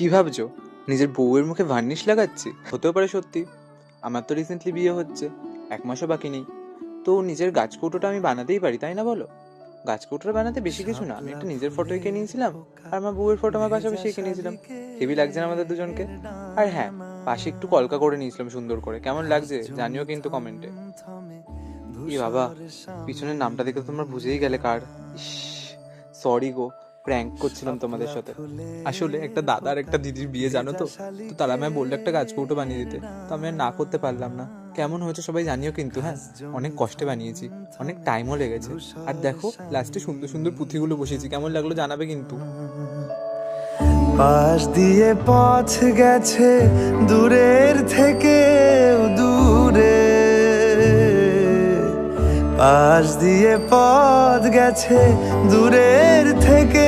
কি ভাবছো? নিজের বউয়ের মুখে ভার্নিশ লাগাচ্ছি? হতেও পারে সত্যি। আমার তো রিসেন্টলি বিয়ে হচ্ছে, 1 মাসও বাকি নেই। তো নিজের গাছকৌটোটা আমি বানাতেই পারি, তাই না বলো? গাছকৌটোটা বানাতে বেশি কিছু না, আমি একটা নিজের ফটো এঁকে নিয়েছিলাম, আর আমার বউয়ের ফটো আমার পাশাপাশি এঁকে নিয়েছিলাম। হেভি লাগছে না আমাদের দুজনকে? আর হ্যাঁ, পাশে একটু কলকা করে নিয়েছিলাম সুন্দর করে। কেমন লাগছে জানিও কিন্তু কমেন্টে। ই বাবা, পিছনের নামটা দেখে তো তোমরা বুঝেই গেলে কার। ইস, সরি গো, প্র্যাঙ্ক করছিলাম তোমাদের সাথে। আসলে একটা দাদা আর একটা দিদির বিয়ে, জানো তো? তো তারা আমায় বললো একটা গাছকৌটো বানিয়ে দিতে, তো আমি আর না করতে পারলাম না। কেমন হয়েছে সবাই জানিও কিন্তু, হ্যাঁ। অনেক কষ্টে বানিয়েছি, অনেক টাইমও লেগেছে। আর দেখো, লাস্টে সুন্দর সুন্দর পুঁথিগুলো বসিয়েছি, কেমন লাগলো জানাবে কিন্তু। পাশ দিয়ে পথ গেছে দূরের থেকে দূরে, পাশ দিয়ে পথ গেছে দূরের থেকে